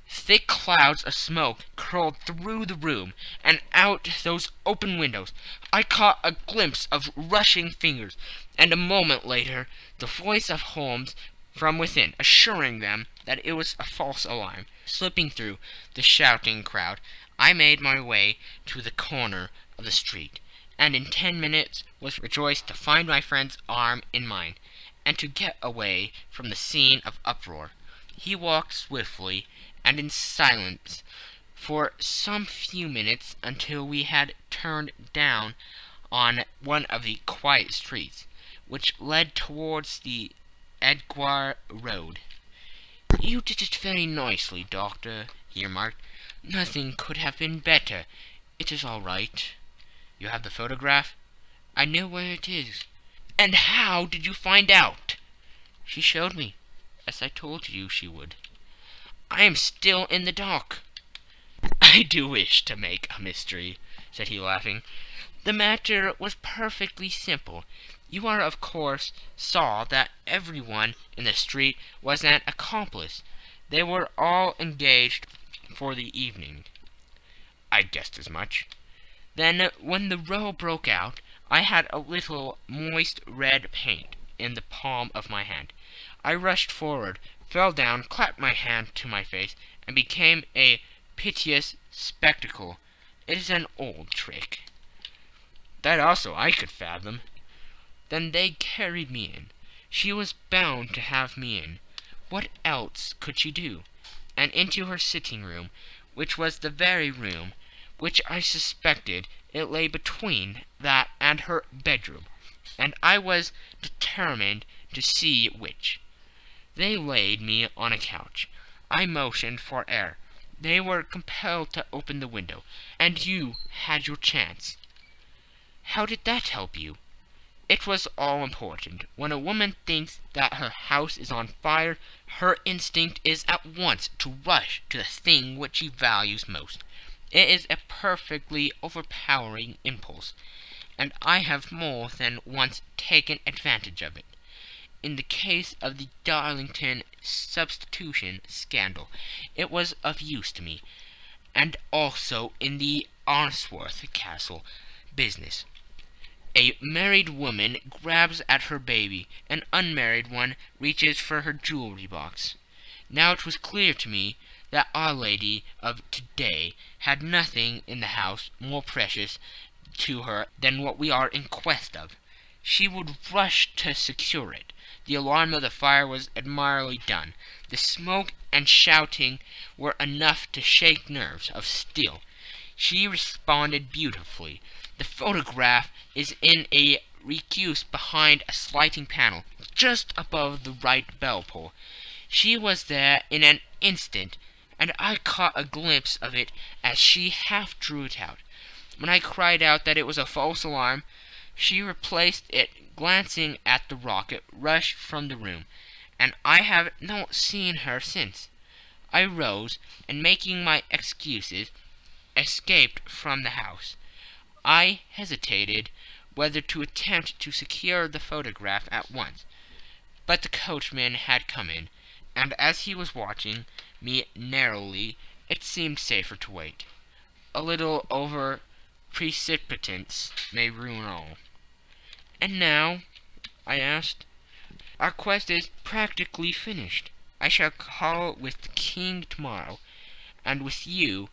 A: Thick clouds of smoke curled through the room, and out those open windows. I caught a glimpse of rushing fingers, and a moment later the voice of Holmes from within, assuring them that it was a false alarm. Slipping through the shouting crowd, I made my way to the corner of the street, and in 10 minutes was rejoiced to find my friend's arm in mine, and to get away from the scene of uproar. He walked swiftly and in silence for some few minutes until we had turned down on one of the quiet streets which led towards the Edgware Road. "You did it very nicely, Doctor," he remarked. "Nothing could have been better. It is all right." "You have the photograph?" "I know where it is." "And how did you find out?" "She showed me, as I told you she would." "I am still in the dark." "I do wish to make a mystery," said he, laughing. "The matter was perfectly simple. You are, of course, saw that everyone in the street was an accomplice. They were all engaged for the evening." "I guessed as much." "Then, when the row broke out, I had a little moist red paint in the palm of my hand. I rushed forward, fell down, clapped my hand to my face, and became a piteous spectacle. It is an old trick." "That also I could fathom." "Then they carried me in. She was bound to have me in. What else could she do? And into her sitting-room, which was the very room which I suspected. It lay between that and her bedroom, and I was determined to see which. They laid me on a couch. I motioned for air. They were compelled to open the window, and you had your chance." "How did that help you?" "It was all important. When a woman thinks that her house is on fire, her instinct is at once to rush to the thing which she values most. It is a perfectly overpowering impulse, and I have more than once taken advantage of it. In the case of the Darlington substitution scandal, it was of use to me, and also in the Arnsworth Castle business. A married woman grabs at her baby, an unmarried one reaches for her jewelry box. Now it was clear to me that Our Lady of today had nothing in the house more precious to her than what we are in quest of. She would rush to secure it. The alarm of the fire was admirably done. The smoke and shouting were enough to shake nerves of steel. She responded beautifully. The photograph is in a recuse behind a sliding panel, just above the right bell pull. She was there in an instant, and I caught a glimpse of it as she half drew it out. When I cried out that it was a false alarm, She replaced it, glancing at the rocket, rushed from the room, and I have not seen her since. I rose, and making my excuses, escaped from the house. I hesitated whether to attempt to secure the photograph at once, but the coachman had come in, and as he was watching me narrowly, it seemed safer to wait. A little over precipitance may ruin all. "And now?" I asked. "Our quest is practically finished. I shall call with the king tomorrow, and with you,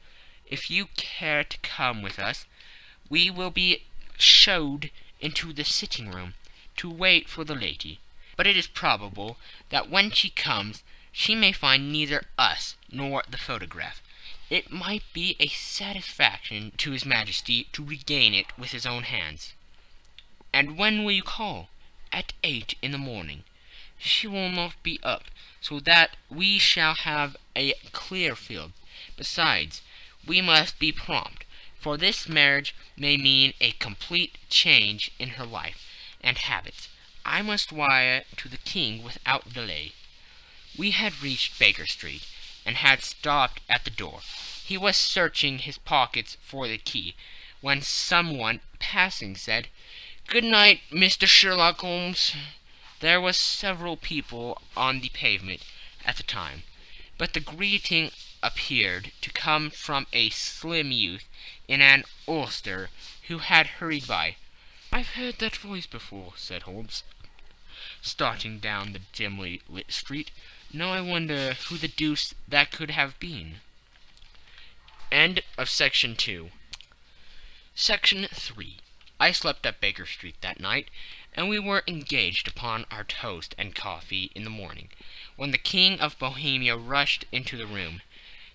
A: if you care to come with us. We will be showed into the sitting-room to wait for the lady. But it is probable that when she comes she may find neither us nor the photograph. It might be a satisfaction to his Majesty to regain it with his own hands." "And when will you call?" "At 8 in the morning. She will not be up, so that we shall have a clear field. Besides, we must be prompt, for this marriage may mean a complete change in her life and habits. I must wire to the king without delay." We had reached Baker Street, and had stopped at the door. He was searching his pockets for the key, when someone passing said, "Good night, Mr. Sherlock Holmes." There were several people on the pavement at the time, but the greeting appeared to come from a slim youth in an ulster who had hurried by. "I've heard that voice before," said Holmes, starting down the dimly lit street. "Now I wonder who the deuce that could have been." End of Section 2. Section 3. I slept at Baker Street that night, and we were engaged upon our toast and coffee in the morning, when the King of Bohemia rushed into the room.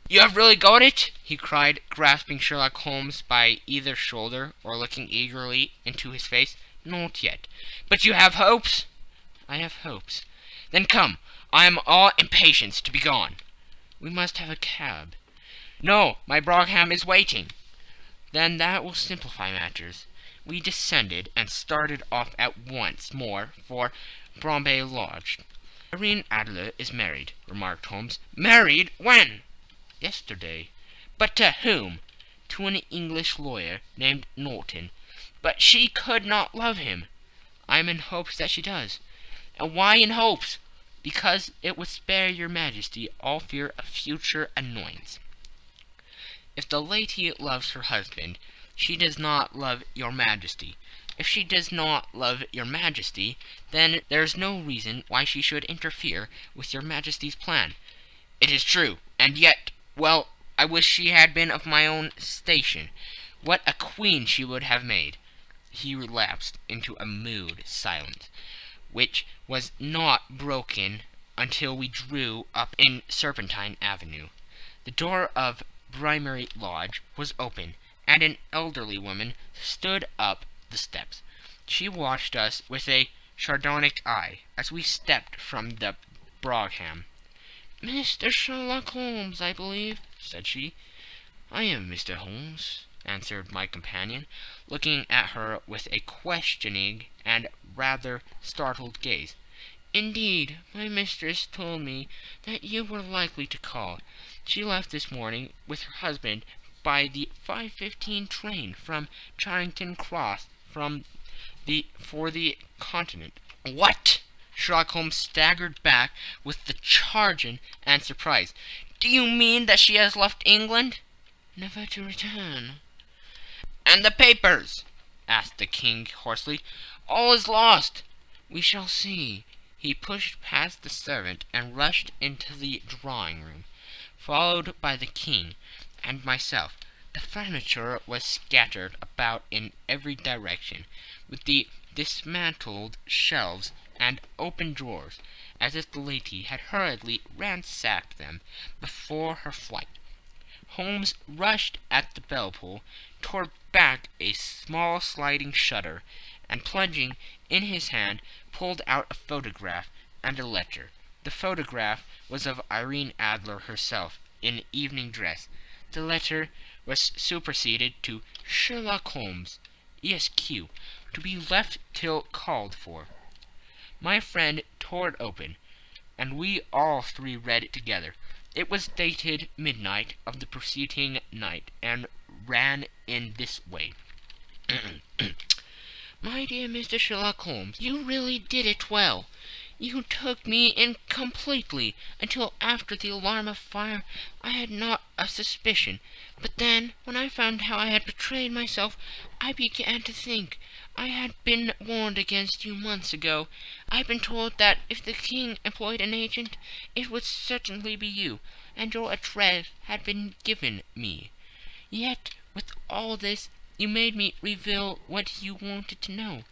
A: "You have really got it?" he cried, grasping Sherlock Holmes by either shoulder, or looking eagerly into his face. "Not yet." "But you have hopes?" "I have hopes." "Then come. I am all impatience to be gone." "We must have a cab." "No, my brougham is waiting." "Then that will simplify matters." We descended, and started off at once more for Bombay Lodge. "Irene Adler is married," remarked Holmes. "Married? When?" "Yesterday." "But to whom?" "To an English lawyer named Norton." "But she could not love him." "I am in hopes that she does." "And why in hopes?" "Because it would spare your Majesty all fear of future annoyance. If the lady loves her husband, she does not love your Majesty. If she does not love your Majesty, then there is no reason why she should interfere with your Majesty's plan." "It is true, and yet, well, I wish she had been of my own station. What a queen she would have made." He relapsed into a mood silence, which was not broken until we drew up in Serpentine Avenue. The door of Brimary Lodge was open, and an elderly woman stood up the steps. She watched us with a sardonic eye as we stepped from the brougham. "Mr. Sherlock Holmes, I believe," said she. "I am Mr. Holmes," answered my companion, looking at her with a questioning and rather startled gaze. "Indeed, my mistress told me that you were likely to call. She left this morning with her husband by the 5:15 train from Charing Cross for the Continent." "What?" Sherlock Holmes staggered back with the charge and surprise. "Do you mean that she has left England?" "Never to return." "And the papers?" asked the king hoarsely. "All is lost." "We shall see." He pushed past the servant and rushed into the drawing-room, followed by the king and myself. The furniture was scattered about in every direction, with the dismantled shelves and open drawers, as if the lady had hurriedly ransacked them before her flight. Holmes rushed at the bell-pull, tore back a small sliding shutter, and plunging in his hand, pulled out a photograph and a letter. The photograph was of Irene Adler herself, in evening dress. The letter was superseded to Sherlock Holmes, Esq., to be left till called for. My friend tore it open, and we all three read it together. It was dated midnight of the preceding night, and ran in this way. My dear Mr. Sherlock Holmes, you really did it well. You took me in completely. Until after the alarm of fire I had not a suspicion. But then, when I found how I had betrayed myself, I began to think. I had been warned against you months ago. I had been told that if the king employed an agent, it would certainly be you, and your address had been given me. Yet, with all this, you made me reveal what you wanted to know.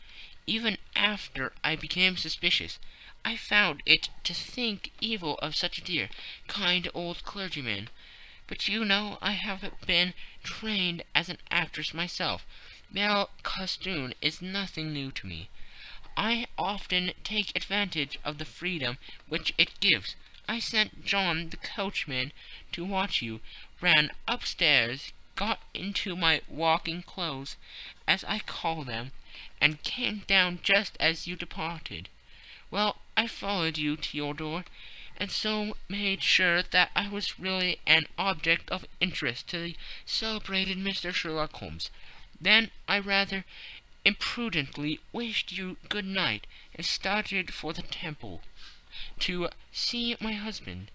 A: Even after I became suspicious, I found it to think evil of such a dear, kind old clergyman. But you know I have been trained as an actress myself. Male costume is nothing new to me. I often take advantage of the freedom which it gives. I sent John the coachman to watch you, ran upstairs, got into my walking clothes, as I call them, and came down just as you departed. Well, I followed you to your door, and so made sure that I was really an object of interest to the celebrated Mr. Sherlock Holmes. Then I rather imprudently wished you good night, and started for the Temple to see my husband.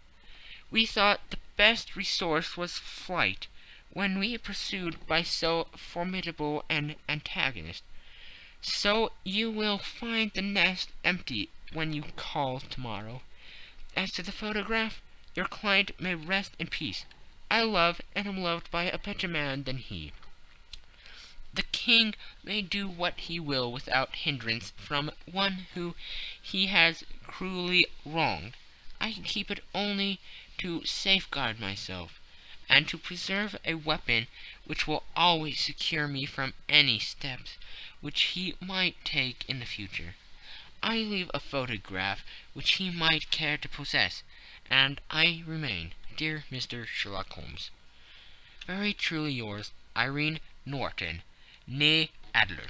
A: We thought the best resource was flight, when we pursued by so formidable an antagonist. So you will find the nest empty when you call tomorrow. As to the photograph, your client may rest in peace. I love and am loved by a better man than he. The king may do what he will without hindrance from one who he has cruelly wronged. I can keep it only to safeguard myself, and to preserve a weapon which will always secure me from any steps which he might take in the future. I leave a photograph which he might care to possess, and I remain, dear Mr. Sherlock Holmes, very truly yours, Irene Norton, née Adler.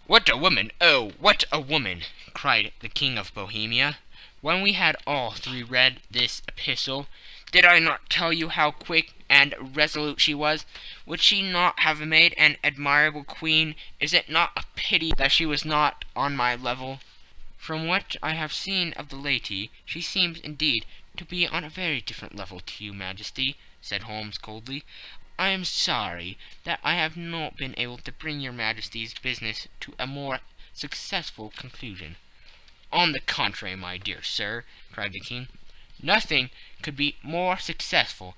A: "What a woman! Oh, what a woman!" cried the King of Bohemia, when we had all three read this epistle. "Did I not tell you how quick and resolute she was? Would she not have made an admirable queen? Is it not a pity that she was not on my level?" "From what I have seen of the lady, she seems indeed to be on a very different level to you, Majesty," said Holmes coldly. "I am sorry that I have not been able to bring your Majesty's business to a more successful conclusion." "On the contrary, my dear sir," cried the King, "nothing could be more successful.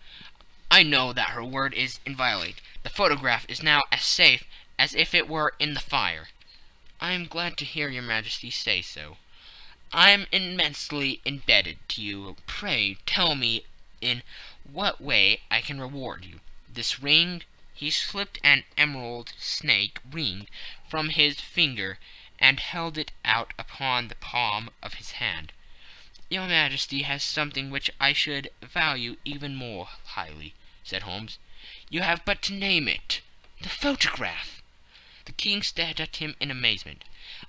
A: I know that her word is inviolate. The photograph is now as safe as if it were in the fire." "I am glad to hear your Majesty say so." "I am immensely indebted to you. Pray tell me in what way I can reward you. This ring—" He slipped an emerald snake ring from his finger and held it out upon the palm of his hand. "Your Majesty has something which I should value even more highly," said Holmes. "You have but to name it. The photograph!" The King stared at him in amazement.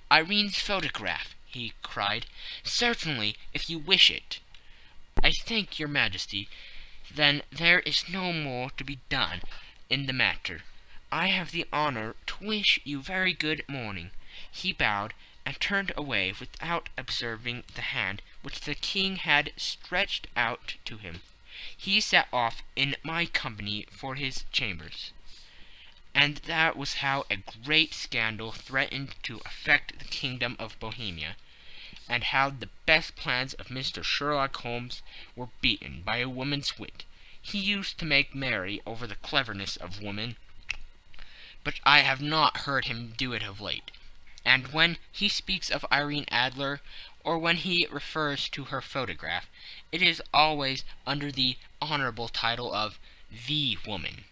A: "Irene's photograph!" he cried. "Certainly, if you wish it." "I thank your Majesty. Then there is no more to be done in the matter. I have the honor to wish you very good morning." He bowed and turned away without observing the hand which the King had stretched out to him. He set off in my company for his chambers. And that was how a great scandal threatened to affect the kingdom of Bohemia, and how the best plans of Mr. Sherlock Holmes were beaten by a woman's wit. He used to make merry over the cleverness of women, but I have not heard him do it of late. And when he speaks of Irene Adler, or when he refers to her photograph, it is always under the honorable title of the woman.